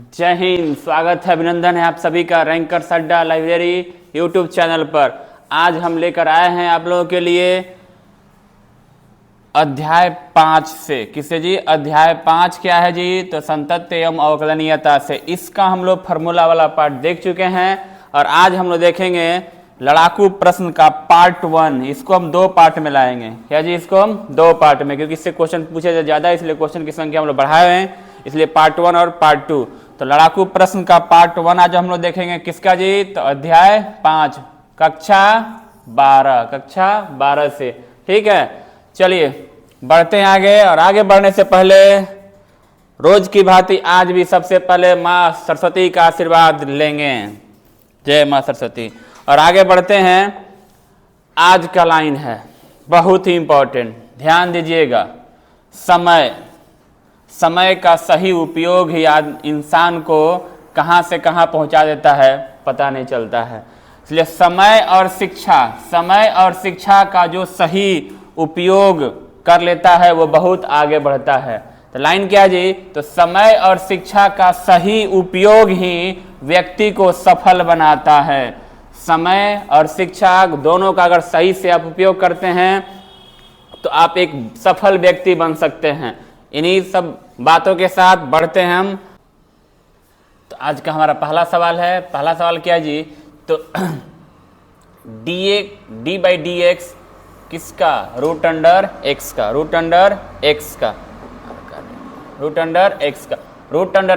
जय हिंद। स्वागत है, अभिनंदन है आप सभी का रैंकर्स अड्डा लाइब्रेरी यूट्यूब चैनल पर। आज हम लेकर आए हैं आप लोगों के लिए अध्याय 5 से। किसे जी? अध्याय 5 क्या है जी? तो संतत्व एवं अवकलनीयता से। इसका हम लोग फार्मूला वाला पार्ट देख चुके हैं और आज हम लोग देखेंगे लड़ाकू प्रश्न का पार्ट 1। इसको हम 2 पार्ट में लाएंगे। क्या जी? इसको हम 2 पार्ट में, क्योंकि इससे क्वेश्चन पूछे ज्यादा, इसलिए क्वेश्चन की संख्या हम लोग बढ़ाए हुए हैं, इसलिए पार्ट 1 और पार्ट 2। तो लड़ाकू प्रश्न का पार्ट 1 आज हम लोग देखेंगे। किसका जी? तो अध्याय 5 कक्षा 12 से। ठीक है, चलिए बढ़ते हैं आगे। और आगे बढ़ने से पहले रोज की भांति आज भी सबसे पहले माँ सरस्वती का आशीर्वाद लेंगे। जय माँ सरस्वती। और आगे बढ़ते हैं। आज का लाइन है बहुत ही इंपॉर्टेंट, ध्यान दीजिएगा। समय का सही उपयोग ही आज इंसान को कहाँ से कहाँ पहुँचा देता है पता नहीं चलता है। इसलिए समय और शिक्षा का जो सही उपयोग कर लेता है वो बहुत आगे बढ़ता है। तो लाइन क्या जी? तो समय और शिक्षा का सही उपयोग ही व्यक्ति को सफल बनाता है। समय और शिक्षा दोनों का अगर सही से आप उपयोग करते हैं तो आप एक सफल व्यक्ति बन सकते हैं। इन्हीं सब बातों के साथ बढ़ते हैं हम। तो आज का हमारा पहला सवाल है। पहला सवाल क्या जी? तो डी बाई डी एक्स किसका? रूट अंडर एक्स का। रूट अंडर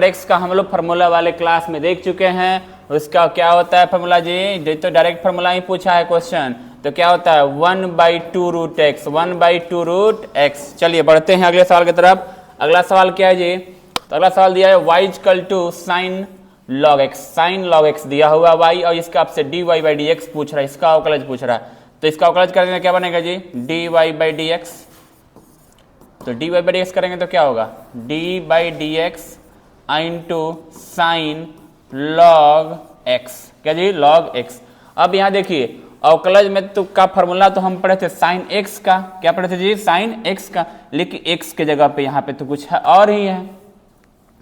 एक्स का हम लोग फार्मूला वाले क्लास में देख चुके हैं। उसका क्या होता है फार्मूला जी? तो डायरेक्ट फार्मूला ही पूछा है क्वेश्चन। तो क्या होता है? 1/2 रूट एक्स। 1/2 root x. चलिए बढ़ते हैं अगले सवाल की तरफ। अगला सवाल क्या है जी? तो अगला सवाल दिया है y equal to sine log x. Sine log x दिया हुआ y और इसका आपसे dy बाई डी एक्स पूछ रहा है, इसका अवकलज पूछ रहा है। तो इसका अवकलज करेंगे क्या बनेगा जी? dy by D x. तो dy बाई डी एक्स करेंगे तो क्या होगा? d by D x into sine log x. क्या जी? Log x. अब यहाँ देखिए अवकलज में तो का फॉर्मूला तो हम पढ़े थे साइन एक्स का। क्या पढ़े थे जी? साइन एक्स का। लेकिन एक्स के जगह पे यहाँ पे तो कुछ है और ही है।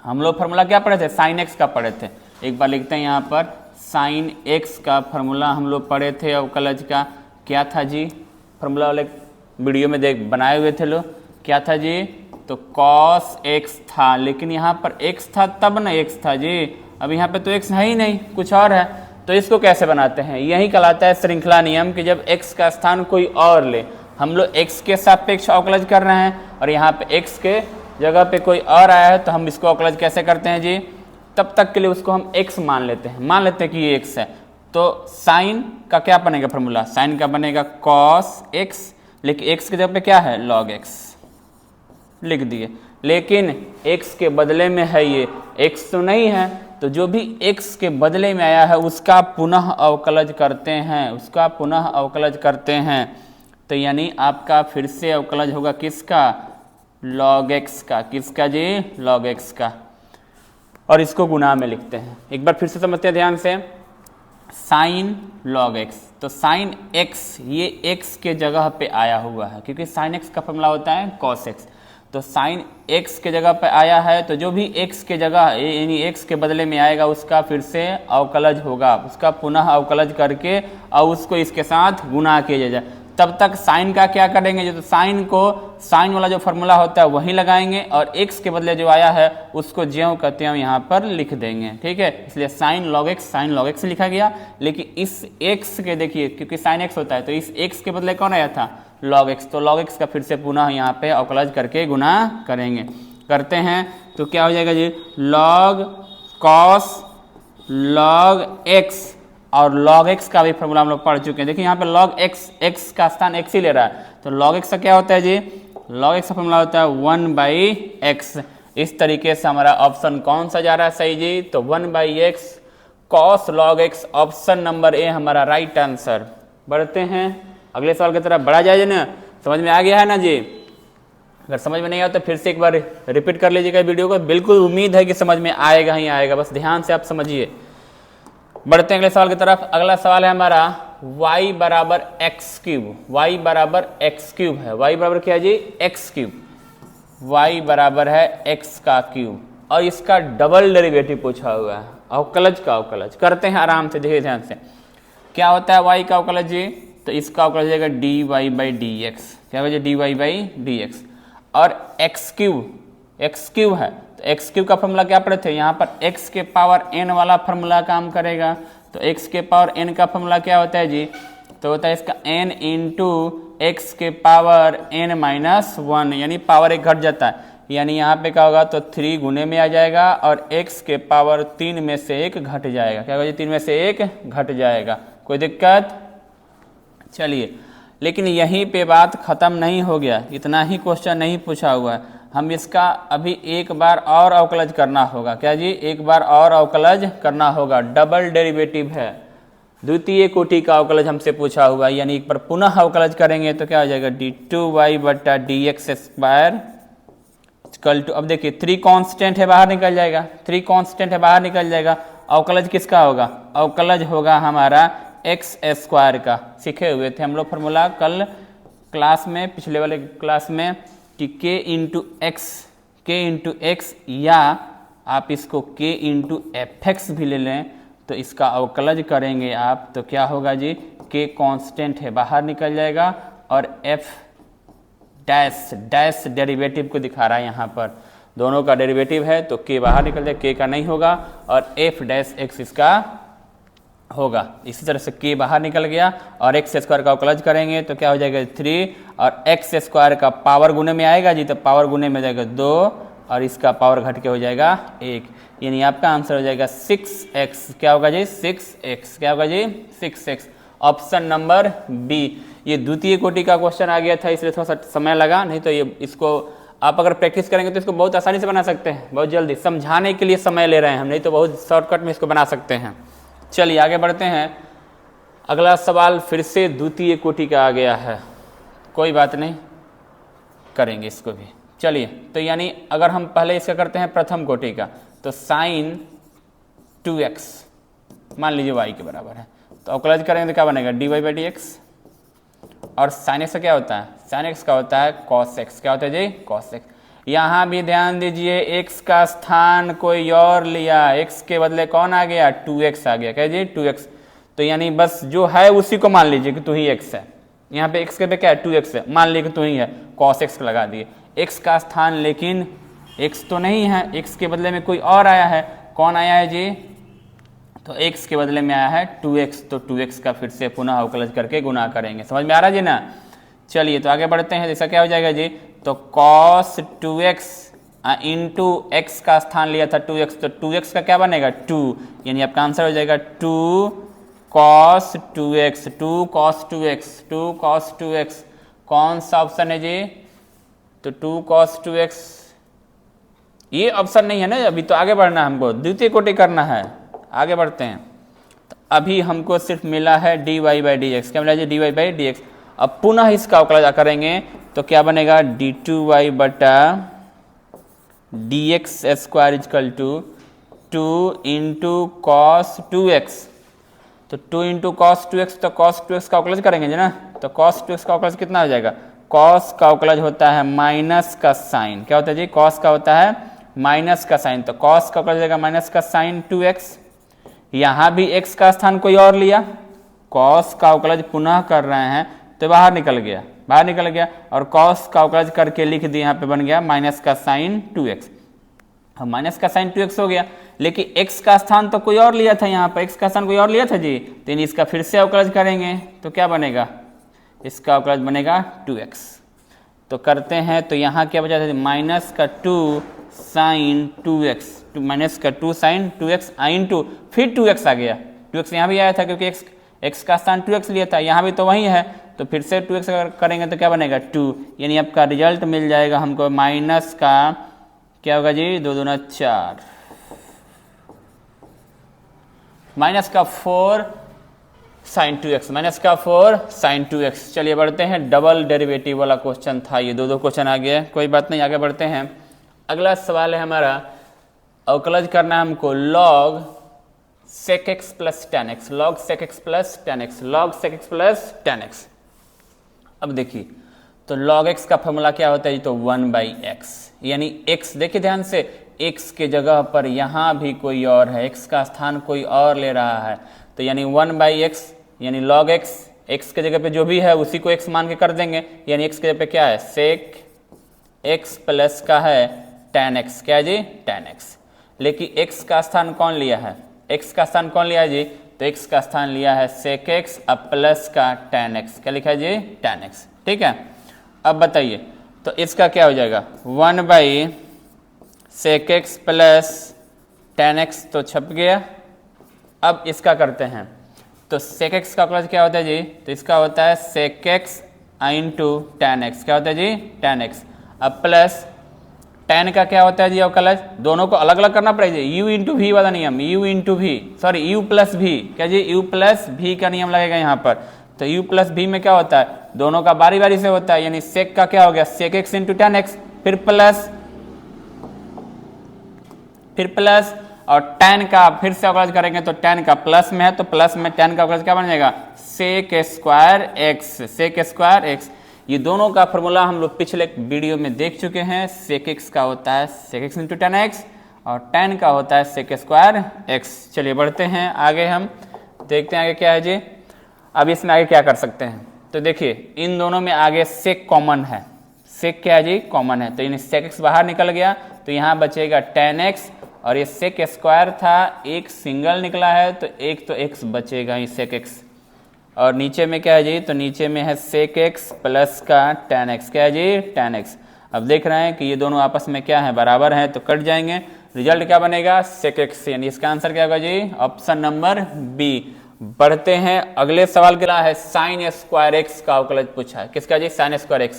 हम लोग फार्मूला क्या पढ़े थे? साइन एक्स का पढ़े थे। एक बार लिखते हैं यहाँ पर, साइन एक्स का फार्मूला हम लोग पढ़े थे अवकलज का। क्या था जी? फार्मूला वाले वीडियो में देख बनाए हुए थे लोग। क्या था जी? तो कॉस एक्स था, लेकिन यहाँ पर एक्स था तब ना एक्स था जी। अब यहाँ पे तो एक्स है ही नहीं, कुछ और है। तो इसको कैसे बनाते हैं? यही कहलाता है श्रृंखला नियम कि जब x का स्थान कोई और ले। हम लोग x के सापेक्ष अवकलज कर रहे हैं और यहाँ पे x के जगह पे कोई और आया है, तो हम इसको अवकलज कैसे करते हैं जी? तब तक के लिए उसको हम x मान लेते हैं कि ये x है। तो साइन का क्या बनेगा फॉर्मूला? साइन का बनेगा कॉस x, लेकिन x के जगह पे क्या है? लॉग x लिख दिए। लेकिन x के बदले में है ये, x तो नहीं है, तो जो भी x के बदले में आया है उसका पुनः अवकलज करते हैं। तो यानी आपका फिर से अवकलज होगा किसका? log x का। किसका जी? log x का। और इसको गुणा में लिखते हैं। एक बार फिर से समझते हैं ध्यान से। साइन log x, तो साइन x ये x के जगह पे आया हुआ है, क्योंकि साइन x का फॉर्मूला होता है cos x। तो साइन x के जगह पे आया है, तो जो भी x के जगह यानी x के बदले में आएगा उसका फिर से अवकलज होगा, उसका पुनः अवकलज करके और उसको इसके साथ गुणा किया जाए। तब तक साइन का क्या करेंगे? जो तो साइन वाला जो फॉर्मूला होता है वही लगाएंगे और x के बदले जो आया है उसको ज्यों कहते हैं यहाँ पर लिख देंगे। ठीक है, इसलिए साइन लॉग एक्स लिखा गया। लेकिन इस x के देखिए, क्योंकि साइन x होता है तो इस x के बदले कौन आया था? log x। तो log x का फिर से पुनः यहाँ पे अवकलज करके गुणा करेंगे। करते हैं तो क्या हो जाएगा जी? log cos log x, और log x का भी फॉर्मूला हम लोग पढ़ चुके हैं। देखिए यहाँ पे log x का स्थान x ही ले रहा है, तो log x का क्या होता है जी? log x का फॉर्मूला होता है 1/x। इस तरीके से हमारा ऑप्शन कौन सा जा रहा है सही जी? तो 1/x cos log x, option number A हमारा राइट आंसर। बढ़ते हैं अगले सवाल की तरफ। बढ़ा जाए ना? समझ में आ गया है ना जी? अगर समझ में नहीं आया तो फिर से एक बार रिपीट कर लीजिएगा वीडियो को। बिल्कुल उम्मीद है कि समझ में आएगा ही आएगा, बस ध्यान से आप समझिए। बढ़ते हैं अगले सवाल की तरफ। अगला सवाल है हमारा y बराबर एक्स क्यूब। y बराबर एक्स क्यूब है। y बराबर क्या है जी? X cube. y बराबर है x का क्यूब। और इसका डबल डेरिवेटिव पूछा हुआ है, अवकलज का अवकलज। करते हैं आराम से, देखिए ध्यान से। क्या होता है y का अवकलज जी? तो इसका अवकलज जाएगा dy बाई डी एक्स। क्या होगा dy बाई डी एक्स। और x क्यू है, तो एक्स क्यू का फॉर्मूला क्या पढ़े थे? यहाँ पर x के पावर n वाला फॉर्मूला काम करेगा। तो x के पावर n का फॉर्मूला क्या होता है जी? तो होता है इसका n इंटू एक्स के पावर n माइनस 1, यानी पावर एक घट जाता है, यानी यहाँ पे क्या होगा? तो 3 गुने में आ जाएगा और x के पावर 3 में से 1 घट जाएगा। क्या होगा जी? 3 में से 1 घट जाएगा। कोई दिक्कत? चलिए, लेकिन यहीं पे बात खत्म नहीं हो गया, इतना ही क्वेश्चन नहीं पूछा हुआ है। हम इसका अभी एक बार और अवकलज करना होगा। क्या जी? एक बार और अवकलज करना होगा। डबल डेरिवेटिव है, द्वितीय कोटि का अवकलज हमसे पूछा हुआ है, यानी एक बार पुनः अवकलज करेंगे तो क्या हो जाएगा? d2y बटा d x square equal to, अब देखिए 3 कांस्टेंट है, बाहर निकल जाएगा। 3 कांस्टेंट है, बाहर निकल जाएगा। अवकलज किसका होगा? अवकलज होगा हमारा एक्स स्क्वायर का। सीखे हुए थे हम लोग फॉर्मूला कल क्लास में, पिछले वाले क्लास में, कि k इंटू एक्स या आप इसको k इंटू एफ एक्स भी ले लें, तो इसका अवकलज करेंगे आप तो क्या होगा जी? k कांस्टेंट है, बाहर निकल जाएगा और f डैश डेरिवेटिव को दिखा रहा है यहाँ पर, दोनों का डेरिवेटिव है तो k बाहर निकल जाएगा, k का नहीं होगा और f डैश एक्स इसका होगा। इसी तरह से k बाहर निकल गया और एक्स स्क्वायर का अवकलज करेंगे तो क्या हो जाएगा? 3 और एक्स स्क्वायर का पावर गुने में आएगा जी, तो पावर गुने में जाएगा 2 और इसका पावर घट के हो जाएगा 1, यानी आपका आंसर हो जाएगा 6x। क्या होगा जी? 6x। क्या होगा जी? 6x। Option number B. ये द्वितीय कोटि का क्वेश्चन आ गया था, इसलिए थोड़ा सा समय लगा, नहीं तो ये इसको आप अगर प्रैक्टिस करेंगे तो इसको बहुत आसानी से बना सकते हैं, बहुत जल्दी। समझाने के लिए समय ले रहे हैं हम, नहीं तो बहुत शॉर्टकट में इसको बना सकते हैं। चलिए आगे बढ़ते हैं। अगला सवाल फिर से द्वितीय कोटि का आ गया है, कोई बात नहीं, करेंगे इसको भी। चलिए, तो यानी अगर हम पहले इसका करते हैं प्रथम कोटि का, तो साइन 2x मान लीजिए y के बराबर है, तो अवकलज करेंगे तो क्या बनेगा? dy by D x. और साइन एक्स का क्या होता है? साइन एक्स का होता है कॉस एक्स। क्या होता है जी? Cos x. यहाँ भी ध्यान दीजिए, x का स्थान कोई और लिया, x के बदले कौन आ गया? 2x आ गया। क्या जी? 2x। तो यानी बस जो है उसी को मान लीजिए कि तू ही x है। यहाँ पे x के पे क्या है? 2x है, मान लीजिए कि तू ही है, cos x लगा दिए। x का स्थान लेकिन x तो नहीं है, x के बदले में कोई और आया है। कौन आया है जी? तो x के बदले में आया है 2x, तो 2x का फिर से पुनः अवकलज करके गुना करेंगे। समझ में आ रहा है जी ना? चलिए तो आगे बढ़ते हैं। जैसा क्या हो जाएगा जी? तो cos 2x इंटू एक्स का स्थान लिया था 2x, तो 2x का क्या बनेगा? 2, यानी आपका आंसर हो जाएगा 2 cos 2x। 2 cos 2x, 2 cos 2x कौन सा ऑप्शन है जी? तो 2 cos 2x ये ऑप्शन नहीं है ना, अभी तो आगे बढ़ना है हमको, द्वितीय कोटि करना है। आगे बढ़ते हैं। तो अभी हमको सिर्फ मिला है dy बाई डी एक्स। क्या मिला जी? dy by D x. अब पुनः इसका अवकलज करेंगे तो क्या बनेगा? d2y बटा d x square equal to 2 into cos 2x। तो 2 इंटू कॉस 2x, तो कॉस 2x का अवकलज करेंगे जी ना, तो कॉस 2x का अवकलज कितना हो जाएगा? कॉस का अवकलज होता है माइनस का साइन। क्या होता है जी? कॉस का होता है माइनस का साइन, तो कॉस का अवकलज जाएगा माइनस का साइन 2x। यहाँ भी x का स्थान कोई और लिया, कॉस का अवकलज पुनः कर रहे हैं तो बाहर निकल गया, बाहर निकल गया, और कॉस का अवकलज करके लिख दिए, यहाँ पे बन गया माइनस का साइन 2x। अब माइनस का साइन 2x हो गया, लेकिन x का स्थान तो कोई और लिया था, यहाँ पर x का स्थान कोई और लिया था जी, तो इसका फिर से अवकलज करेंगे तो क्या बनेगा? इसका अवकलज बनेगा 2x। तो करते हैं, तो यहाँ क्या बचा था? माइनस का 2 साइन 2x, माइनस का 2 साइन 2x इंटू फिर 2x आ गया। 2x यहाँ भी आया था क्योंकि x का स्थान 2x लिया था, यहाँ भी तो वही है, तो फिर से 2x करेंगे तो क्या बनेगा? 2, यानी आपका रिजल्ट मिल जाएगा हमको माइनस का क्या होगा जी? 2 दूना 4, माइनस का 4 साइन 2x, माइनस का 4 साइन 2x। चलिए बढ़ते हैं, डबल डेरिवेटिव वाला क्वेश्चन था ये, दो क्वेश्चन आ गए, कोई बात नहीं, आगे बढ़ते हैं। अगला सवाल है हमारा, अवकलज करना है हमको log sec x plus tan x, log sec x plus tan x, log sec x plus tan x। अब देखिए, तो log x का फॉर्मूला क्या होता है? तो 1/x, यानी x, देखिए ध्यान से, x के जगह पर यहाँ भी कोई और है, x का स्थान कोई और ले रहा है, तो यानी 1/x यानी log x के जगह पे जो भी है उसी को x मान के कर देंगे, यानी x के जगह पे क्या है sec x प्लस का है tan x, क्या जी tan x। लेकिन x का स्थान कौन लिया है, x का स्थान कौन लिया है जी, तो x का स्थान लिया है sec x अब प्लस का tan x, क्या लिखा है जी tan x, ठीक है। अब बताइए तो इसका क्या हो जाएगा 1/sec x plus tan x तो छप गया। अब इसका करते हैं तो sec x का अवकलज क्या होता है जी, तो इसका होता है sec x into tan x, क्या होता है जी tan x। अब प्लस tan का क्या होता है जी अवकलज, दोनों को अलग अलग करना पड़ेगा जी, u इंटू वी वाला नियम, u into v sorry u plus भी, क्या जी u प्लस भी का नियम लगेगा यहाँ पर। तो u प्लस भी में क्या होता है, दोनों का बारी बारी से होता है, यानी sec का क्या हो गया sec x into tan x, फिर प्लस और tan का फिर से अवकलज करेंगे तो tan का प्लस में है तो प्लस में tan का अवकलज क्या बन जाएगा sec स्क्वायर x। ये दोनों का फॉर्मूला हम लोग पिछले वीडियो में देख चुके हैं, sec x का होता है sec x into tan x और tan का होता है sec स्क्वायर x। चलिए बढ़ते हैं आगे, हम देखते हैं आगे क्या है जी। अब इसमें आगे क्या कर सकते हैं, तो देखिए इन दोनों में आगे sec कॉमन है, sec क्या है जी कॉमन है, तो इन sec x बाहर निकल गया तो यहाँ बचेगा tan x और ये sec स्क्वायर था, एक सिंगल निकला है तो एक तो x बचेगा ही sec x, और नीचे में क्या है जी, तो नीचे में है sec x प्लस का tan x, क्या है जी tan x। अब देख रहे हैं कि ये दोनों आपस में क्या है बराबर हैं तो कट जाएंगे, रिजल्ट क्या बनेगा sec x, यानी इसका आंसर क्या होगा जी ऑप्शन नंबर बी। बढ़ते हैं अगले सवाल के लिए, है sin स्क्वायर x का अवकलज पूछा है, किसका जी sin स्क्वायर x।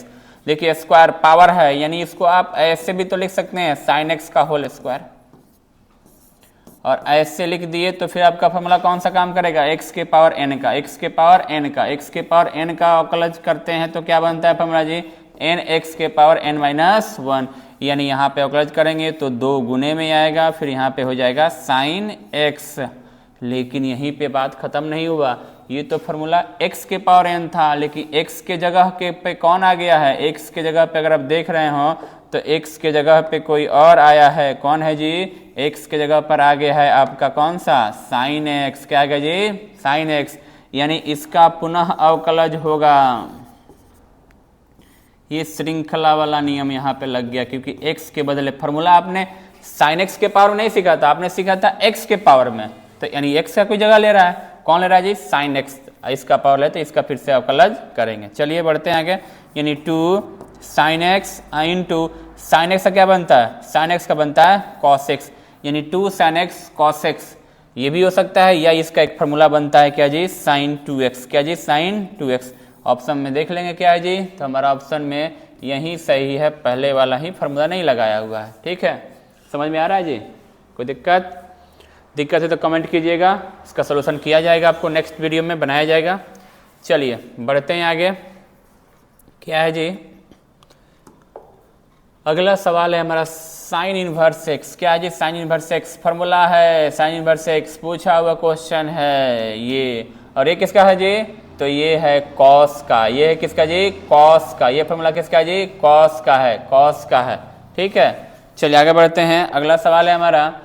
देखिए स्क्वायर पावर है, यानी इसको आप ऐसे भी तो लिख सकते हैं sin x का होल स्क्वायर, और ऐसे लिख दिए तो फिर आपका फॉर्मूला कौन सा काम करेगा x के पावर n का, x के पावर n का अवकलज करते हैं तो क्या बनता है फॉर्मूला जी n x के पावर n माइनस 1, यानी यहाँ पे अवकलज करेंगे तो 2 गुने में आएगा, फिर यहाँ पे हो जाएगा sin x। लेकिन यहीं पे बात खत्म नहीं हुआ, ये तो फॉर्मूला x के पावर n था, लेकिन x के जगह के पे कौन आ गया है, x के जगह पे अगर आप देख रहे हो तो x के जगह पे कोई और आया है, कौन है जी, x के जगह पर आ गया है आपका कौन सा sin x, क्या आ गया जी sin x, यानी इसका पुनः अवकलज होगा। ये श्रृंखला वाला नियम यहाँ पे लग गया, क्योंकि x के बदले फॉर्मूला आपने sin x के पावर में नहीं सीखा था, आपने सीखा था x के पावर में, तो यानी x का कोई जगह ले रहा है, कौन ले रहा है जी sin x, इसका पावर ले तो इसका फिर से अवकलज करेंगे। चलिए बढ़ते हैं आगे, यानी 2 sin x into sin x का क्या बनता है, sin x का बनता है cos x, यानी 2 sin x cos x, ये भी हो सकता है, या इसका एक फॉर्मूला बनता है क्या जी sin 2x, क्या जी sin 2x। ऑप्शन में देख लेंगे क्या है जी, तो हमारा ऑप्शन में यही सही है, पहले वाला ही फॉर्मूला नहीं लगाया हुआ है, ठीक है। समझ में आ रहा है जी, कोई दिक्कत है तो कमेंट कीजिएगा, इसका सलूशन किया जाएगा, आपको नेक्स्ट वीडियो में बनाया जाएगा। चलिए बढ़ते हैं आगे, क्या है जी अगला सवाल है हमारा साइन इनवर्स x, क्या है जी साइन इनवर्स x, फॉर्मूला है साइन इनवर्स x, पूछा हुआ क्वेश्चन है ये, और ये किसका है जी, तो ये है cos का, ये है किसका जी cos का, ये फॉर्मूला किसका है जी cos का है, ठीक है। चलिए आगे बढ़ते हैं, अगला सवाल है हमारा,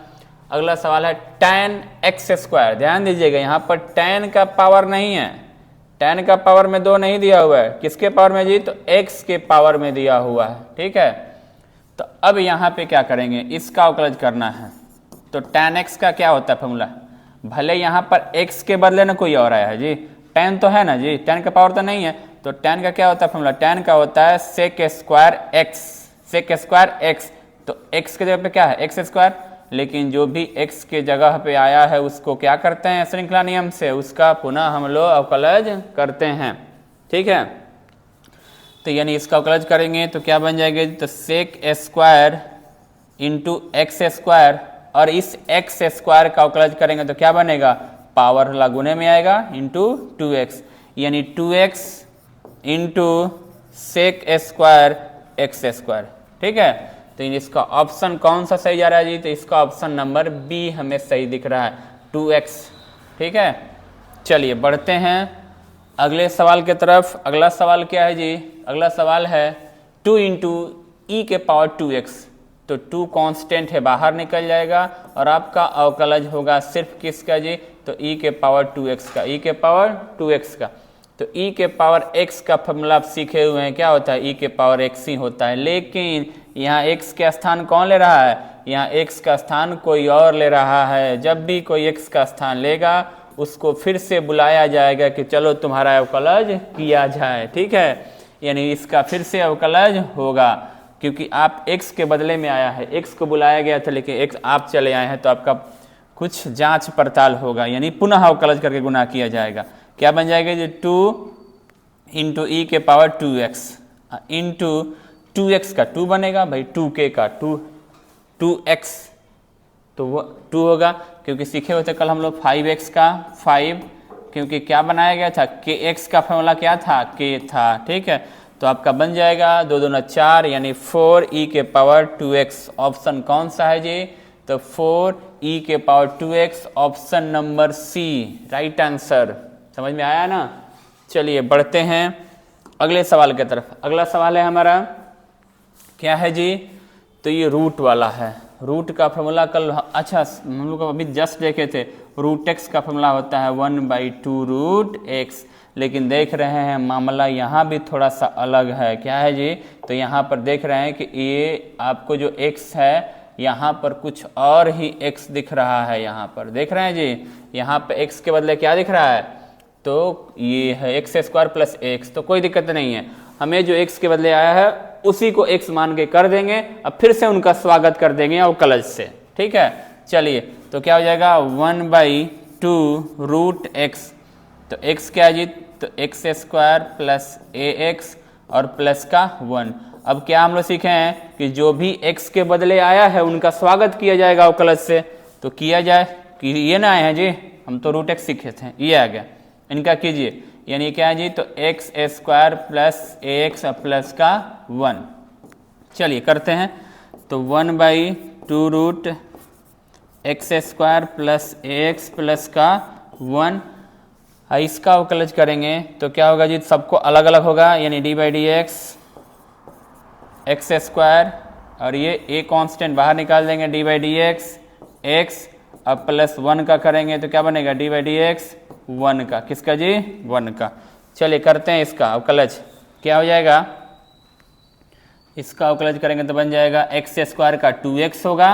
अगला सवाल है tan x स्क्वायर। ध्यान दीजिएगा यहाँ पर tan का पावर नहीं है, tan का पावर में 2 नहीं दिया हुआ है, किसके पावर में जी, तो x के पावर में दिया हुआ है, ठीक है। तो अब यहाँ पे क्या करेंगे, इसका अवकलज करना है, तो tan x का क्या होता है फॉर्मूला, भले यहाँ पर x के बदले ना कोई और आया है जी, tan तो है ना जी, tan का पावर तो नहीं है, तो tan का क्या होता है फॉर्मूला, tan का होता है sec स्क्वायर x, तो x के जगह पे क्या है x स्क्वायर, लेकिन जो भी x के जगह पे आया है उसको क्या करते हैं श्रृंखला नियम से, उसका पुनः हम लोग अवकलज करते हैं, ठीक है। तो यानी इसका अवकलज करेंगे तो क्या बन जाएगा, तो sec square into x square, और इस x स्क्वायर का अवकलज करेंगे तो क्या बनेगा, पावर गुने में आएगा इंटू 2x, यानी 2x into sec square x square, ठीक है। तो इसका ऑप्शन कौन सा सही जा रहा है जी, तो इसका ऑप्शन नंबर बी हमें सही दिख रहा है 2x, ठीक है। चलिए बढ़ते हैं अगले सवाल की तरफ। अगला सवाल क्या है जी, अगला सवाल है 2 इंटू ई के पावर 2x, तो 2 कांस्टेंट है बाहर निकल जाएगा और आपका अवकलज होगा सिर्फ किसका जी, तो e के पावर 2x का, e के पावर 2x का। तो e के पावर x का फॉर्मूला आप सीखे हुए हैं, क्या होता है, e के पावर x ही होता है। लेकिन यहाँ x के स्थान कौन ले रहा है, यहाँ x का स्थान कोई और ले रहा है। जब भी कोई x का स्थान लेगा उसको फिर से बुलाया जाएगा कि चलो तुम्हारा अवकलज किया जाए, ठीक है। यानी इसका फिर से अवकलज होगा, क्योंकि आप x के बदले में आया है, x को बुलाया गया था लेकिन x आप चले आए हैं, तो आपका कुछ जांच पड़ताल होगा, यानी पुनः अवकलज करके गुणा किया जाएगा। क्या बन जाएगा जी, 2 इंटू ई के पावर 2x इंटू 2x का 2 बनेगा भाई, 2k का 2x, तो वो 2 होगा, क्योंकि सीखे होते कल हम लोग 5x का 5, क्योंकि क्या बनाया गया था, kx का फॉर्मूला क्या था, k था, ठीक है। तो आपका बन जाएगा 2 दूना 4 यानी 4e के पावर 2x। ऑप्शन कौन सा है जी, तो 4e के power 2x, option number C right answer. समझ में आया ना। चलिए बढ़ते हैं अगले सवाल की तरफ। अगला सवाल है हमारा क्या है जी, तो ये रूट वाला है। रूट का फॉर्मूला कल, अच्छा हम लोग अभी जस्ट देखे थे, रूट एक्स का फॉर्मूला होता है 1/2 रूट एक्स। लेकिन देख रहे हैं मामला यहाँ भी थोड़ा सा अलग है। क्या है जी, तो यहाँ पर देख रहे हैं कि ये आपको जो x है यहाँ पर कुछ और ही x दिख रहा है। यहाँ पर देख रहे हैं जी, यहाँ पे x के बदले क्या दिख रहा है, तो ये है x² प्लस x। तो कोई दिक्कत नहीं है, हमें जो x के बदले आया है उसी को x मान के कर देंगे, अब फिर से उनका स्वागत कर देंगे अवकलज से, ठीक है। चलिए तो क्या हो जाएगा 1/2 रूट एक्स। तो x क्या है जी, तो x² प्लस ax और प्लस का 1। अब क्या हम लोग सीखे हैं कि जो भी x के बदले आया है उनका स्वागत किया जाएगा अवकलज से। तो किया जाए कि ये ना आए हैं जी, हम तो रूट एक्स सीखे थे, ये आ गया, इनका कीजिए। यानी क्या है जी, तो x² प्लस ax प्लस का 1। चलिए करते हैं, तो 1/2 root x² plus ax plus का 1। इसका अवकलज करेंगे तो क्या होगा जी, सबको अलग अलग होगा, यानी d/dx x² और ये a कांस्टेंट बाहर निकाल देंगे, d/dx x, अब प्लस 1 का करेंगे तो क्या बनेगा, d/dx 1 का, किसका जी, 1 का। चलिए करते हैं इसका अवकलज, क्या हो जाएगा, इसका अवकलज करेंगे तो बन जाएगा x² का 2x होगा,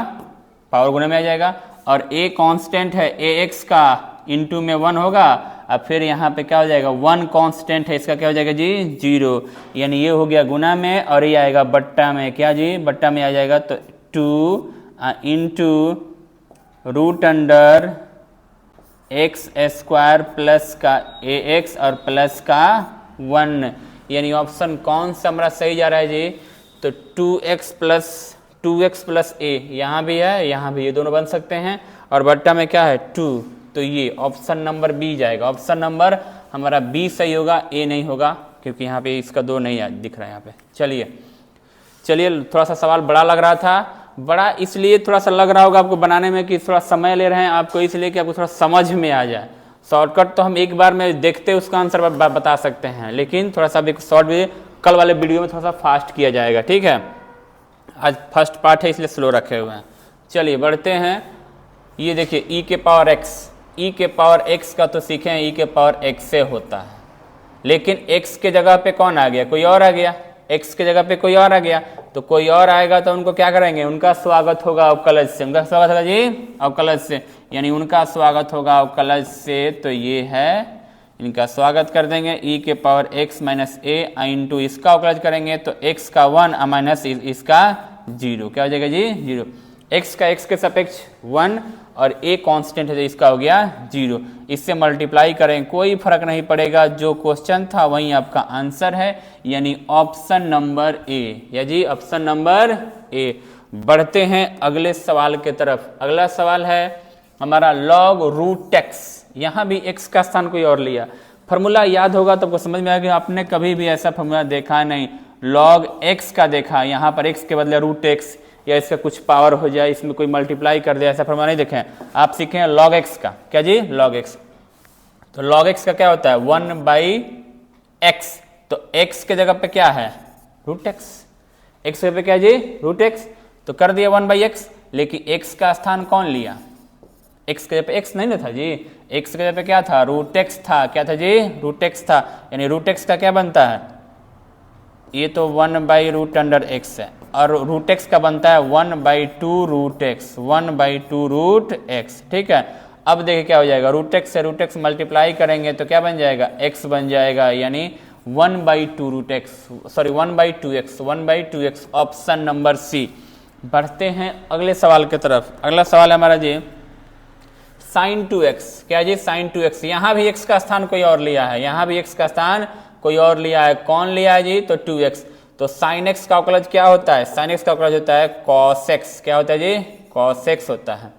पावर गुणे में आ जाएगा, और a कांस्टेंट है ax का इंटू में 1 होगा। अब फिर यहाँ पे क्या हो जाएगा, 1 कांस्टेंट है, इसका क्या हो जाएगा जी, 0, यानी ये हो गया गुना में और ये आएगा बट्टा में, क्या जी, बट्टा में आ जाएगा। तो 2 into root under x² plus का ax और प्लस का 1, यानी ऑप्शन कौन सा हमारा सही जा रहा है जी, तो 2x प्लस a, यहाँ भी है यहाँ भी, ये दोनों बन सकते हैं, और बट्टा में क्या है 2, तो ये ऑप्शन नंबर बी जाएगा। ऑप्शन नंबर हमारा बी सही होगा, ए नहीं होगा, क्योंकि यहाँ पे इसका 2 नहीं दिख रहा है यहाँ पे। चलिए थोड़ा सा सवाल बड़ा लग रहा था, बड़ा इसलिए थोड़ा सा लग रहा होगा आपको बनाने में कि थोड़ा समय ले रहे हैं आपको, इसलिए कि आपको थोड़ा समझ में आ जाए। शॉर्टकट तो हम एक बार में देखते उसका आंसर बता सकते हैं, लेकिन थोड़ा सा शॉर्ट भी कल वाले वीडियो में थोड़ा सा फास्ट किया जाएगा, ठीक है। आज फर्स्ट पार्ट है इसलिए स्लो रखे हुए हैं। चलिए बढ़ते हैं, ये देखिए e के पावर x, e के पावर x का तो सीखे हैं e के पावर x से होता है, लेकिन x के जगह पे कौन आ गया, कोई और आ गया, x के जगह पे कोई और आ गया, तो कोई और आएगा तो उनको क्या करेंगे, उनका स्वागत होगा अवकलज से, उनका स्वागत होगा जी अवकलज से, यानी उनका स्वागत होगा अवकलज से। तो ये है, इनका स्वागत कर देंगे, e के power x minus a into इसका अवकलज करेंगे तो x का 1 माइनस इसका 0, क्या हो जाएगा जी, 0। x का x के सापेक्ष 1 और a कांस्टेंट है तो इसका हो गया 0। इससे मल्टीप्लाई करें कोई फर्क नहीं पड़ेगा, जो क्वेश्चन था वही आपका आंसर है, यानी ऑप्शन नंबर ए, या जी ऑप्शन नंबर ए। बढ़ते हैं अगले सवाल के तरफ। अगला सवाल है हमारा लॉग रूट एक्स। यहाँ भी x का स्थान कोई और लिया, फॉर्मूला याद होगा तो आपको समझ में आएगा, आपने कभी भी ऐसा फॉर्मूला देखा नहीं, लॉग x का देखा, यहाँ पर x के बदले रूट एक्स या इसका कुछ पावर हो जाए, इसमें कोई मल्टीप्लाई कर दे, ऐसा फॉर्मूला नहीं देखे हैं आप। सीखे हैं लॉग एक्स का, क्या जी, लॉग एक्स। तो लॉग एक्स का क्या होता है, 1/x, तो x के जगह पे क्या है, रूट एक्स, x के जगह पे क्या जी, रूट एक्स। तो कर दिया 1/x, लेकिन x का स्थान कौन लिया? x के जगह पे x नहीं ना था जी, x के जगह पे क्या था? √x था। क्या था जी? √x था। यानी √x का क्या बनता है? ये तो 1/√x है, और √x का बनता है 1/2√x, 1/2√x। ठीक है, अब देखिए क्या हो जाएगा, √x से √x मल्टीप्लाई करेंगे तो क्या बन जाएगा? x बन जाएगा, यानी 1/2√x, sorry 1/2x, 1/2x, option number सी। बढ़ते हैं अगले सवाल की तरफ। अगला सवाल है हमारा जी sin 2x। क्या जी? sin 2x। यहाँ भी x का स्थान कोई और लिया है, यहाँ भी x का स्थान कोई और लिया है। कौन लिया है जी? तो 2x। तो sin x का अवकलज क्या होता है? sin x का अवकलज होता है cos x। क्या होता है जी? cos x होता है।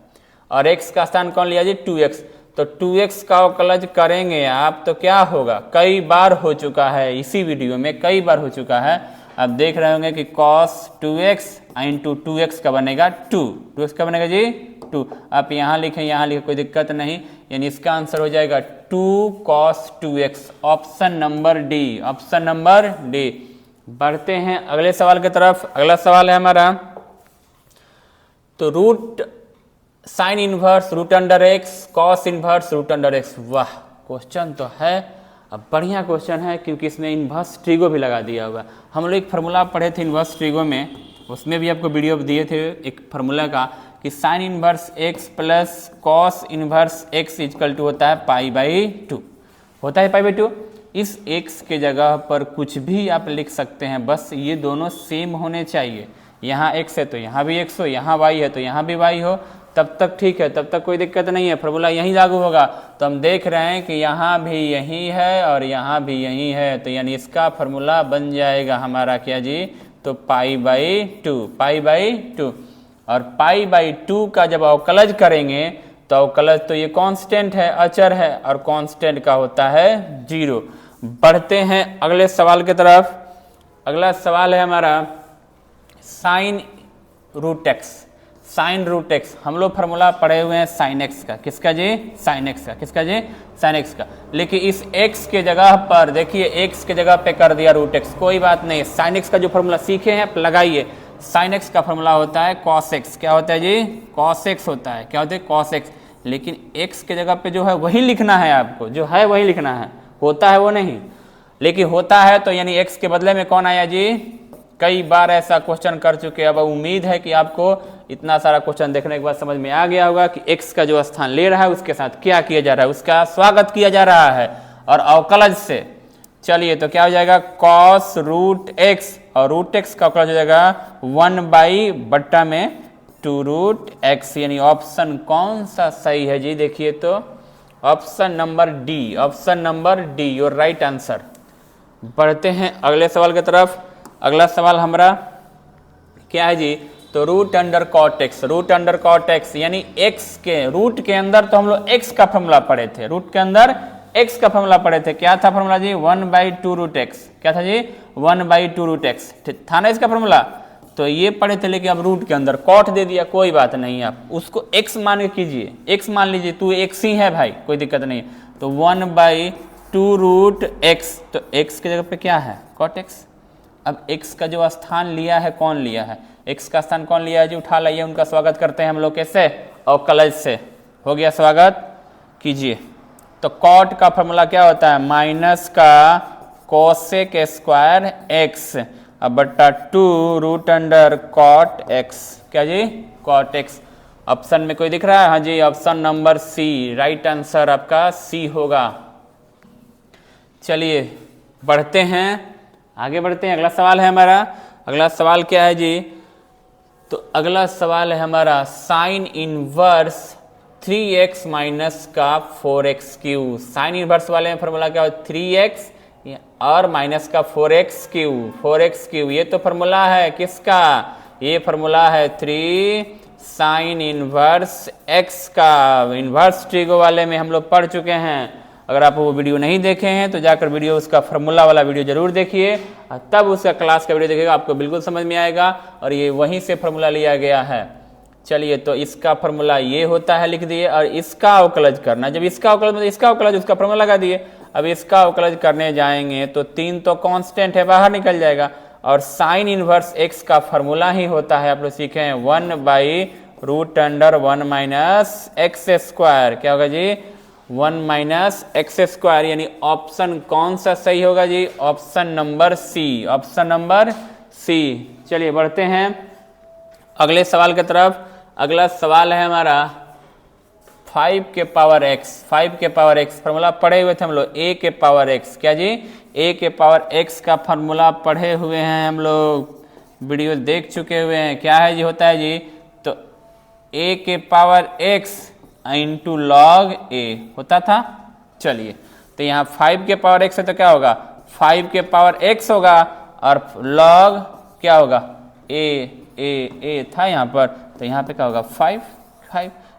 और x का स्थान कौन लिया जी? 2x। तो 2x का अवकलज करेंगे आप तो क्या होगा? कई बार हो चुका है, इसी वीडियो में कई बार हो चुका है। आप देख रहे होंगे कि cos 2x इंटू 2x का बनेगा 2। 2x का बनेगा जी 2। आप यहाँ लिखें, यहाँ लिखें, कोई दिक्कत नहीं। यानी इसका आंसर हो जाएगा 2 cos 2x, option number D, option number D. बढ़ते हैं अगले सवाल की तरफ। अगला सवाल है हमारा, तो root sine inverse √x, cos inverse √x। वाह, क्वेश्चन तो है, अब बढ़िया क्वेश्चन है, क्योंकि इसमें इनवर्स ट्रिगो भी लगा दिया हुआ है। हम लोग एक फार्मूला पढ़े थे इनवर्स ट्रिगो में, उसमें भी आपको वीडियो दिए थे एक फार्मूला का, कि sine inverse x plus cos inverse x equal to होता है π/2, होता है π/2। इस x के जगह पर कुछ भी आप लिख सकते हैं, बस ये दोनों सेम होने चाहिए। यहाँ x है तो यहाँ भी x हो, यहाँ y है तो यहाँ भी y हो, तब तक ठीक है, तब तक कोई दिक्कत नहीं है, फार्मूला यहीं लागू होगा। तो हम देख रहे हैं कि यहाँ भी यही है और यहाँ भी यही है, तो यानी इसका फार्मूला बन जाएगा हमारा क्या जी? तो π/2, π/2। और π/2 का जब अवकलज करेंगे तो अवकलज तो ये कांस्टेंट है, अचर है, और कांस्टेंट का होता है 0। बढ़ते हैं अगले सवाल की तरफ। अगला सवाल है हमारा साइन √x, साइन √x। हम लोग फार्मूला पढ़े हुए हैं साइन x का, किसका जी? साइन x का, किसका जी? साइन x का। लेकिन इस x के जगह पर देखिए, x के जगह पे कर दिया √x, कोई बात नहीं। साइन x का जो फार्मूला सीखे हैं लगाइए। साइन x का फार्मूला होता है cos x। क्या होता है जी? cos x होता है। क्या होता है? cos x। लेकिन x के जगह पे जो है वही लिखना है आपको, जो है वही लिखना है, होता है वो नहीं। लेकिन होता है तो यानी x के बदले में कौन आया जी? कई बार ऐसा क्वेश्चन कर चुके हैं। अब उम्मीद है कि आपको इतना सारा क्वेश्चन देखने के बाद समझ में आ गया होगा कि x का जो स्थान ले रहा है उसके साथ क्या किया जा रहा है, उसका स्वागत किया जा रहा है। और अवकलज से चलिए तो क्या हो जाएगा? cos √x, और √x का अवकलज हो जाएगा 1/2 यानी ऑप्शन कौन सा सही है जी? देखिए तो option number D, option number D your right answer. बढ़ते हैं अगले सवाल की तरफ। अगला सवाल हमारा क्या है जी? तो √cot x, √cot x यानी x के रूट के अंदर तो हम लोग x का फॉर्मूला पढ़े थे, रूट के अंदर x का फॉर्मूला पढ़े थे। क्या था फॉर्मूला जी? 1/2√x। क्या था जी? 1/2√x था ना इसका फॉर्मूला। तो ये पढ़े थे, लेकिन अब रूट के अंदर कॉट दे दिया, कोई बात नहीं, आप उसको x मान के कीजिए, x मान लीजिए, तू x ही है भाई, कोई दिक्कत नहीं है। तो 1/2√x, तो x के जगह पे क्या है? cot x। अब x का जो स्थान लिया है, कौन लिया है? x का स्थान कौन लिया है जी? उठा लाइए, उनका स्वागत करते हैं हम लोग कैसे? अवकलज से। हो गया, स्वागत कीजिए। तो cot का फॉर्मूला क्या होता है? माइनस का cosec स्क्वायर x अब बट्टा 2√cot x। क्या जी? cot x। ऑप्शन में कोई दिख रहा है? हाँ जी, option number C, right answer आपका सी होगा। चलिए बढ़ते हैं, आगे बढ़ते हैं। अगला सवाल है हमारा, अगला सवाल क्या है जी? तो अगला सवाल है हमारा साइन इनवर्स 3x माइनस का 4x3। साइन इनवर्स वाले में फॉर्मूला क्या हो? 3x और माइनस का 4x3, 4x3। ये तो फॉर्मूला है किसका? ये फॉर्मूला है 3 साइन इनवर्स x का। इनवर्स ट्रिगो वाले में हम लोग पढ़ चुके हैं। अगर आप वो वीडियो नहीं देखे हैं तो जाकर वीडियो, उसका फार्मूला वाला वीडियो जरूर देखिए, तब उसका क्लास का वीडियो देखिएगा, आपको बिल्कुल समझ में आएगा। और ये वहीं से फार्मूला लिया गया है। चलिए, तो इसका फार्मूला ये होता है, लिख दिए। और इसका अवकलज करना, जब इसका अवकलज, इसका अवकलज, उसका फार्मूला लगा दिए। अब इसका अवकलज करने जाएंगे तो 3 तो कांस्टेंट है, बाहर निकल जाएगा, और साइन इनवर्स एक्स का फॉर्मूला ही होता है, आप लोग सीखे हैं 1/√1 माइनस एक्स स्क्वायर। क्या होगा जी? 1 माइनस एक्स स्क्वायर, यानी ऑप्शन कौन सा सही होगा जी? Option number C, option number C. चलिए बढ़ते हैं अगले सवाल की तरफ। अगला सवाल है हमारा 5 के पावर x, 5 के पावर x फॉर्मूला पढ़े हुए थे हम लोग, a के पावर x। क्या जी? a के पावर x का फॉर्मूला पढ़े हुए हैं हम लोग, वीडियो देख चुके हुए हैं। क्या है जी? होता है जी, तो a के power x into log a होता था। चलिए, तो यहाँ 5 के पावर x है तो क्या होगा? 5 के पावर x होगा और लॉग क्या होगा? a था यहाँ पर, तो यहाँ पे क्या होगा? 5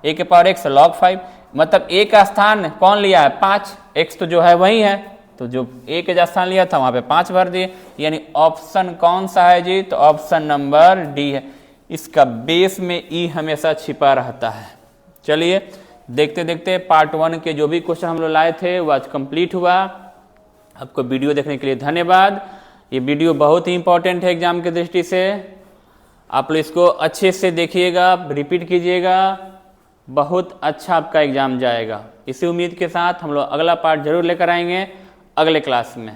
a के पावर x लॉग 5, मतलब a का स्थान कौन लिया है? 5, x तो जो है वही है, तो जो a के स्थान लिया था वहां पे 5 भर दिए, यानी ऑप्शन कौन सा है जी? तो ऑप्शन नंबर डी है। इसका बेस में e हमेशा छिपा रहता है। चलिए देखते देखते पार्ट 1 के जो भी क्वेश्चन हम लोग लाए थे वो आज कंप्लीट हुआ। आपको वीडियो देखने के लिए धन्यवाद। ये वीडियो बहुत ही इंपॉर्टेंट है एग्जाम की दृष्टि से, आप लोग इसको अच्छे से देखिएगा, रिपीट कीजिएगा, बहुत अच्छा आपका एग्जाम जाएगा। इसी उम्मीद के साथ हम लोग अगला पार्ट जरूर लेकर आएंगे अगले क्लास में।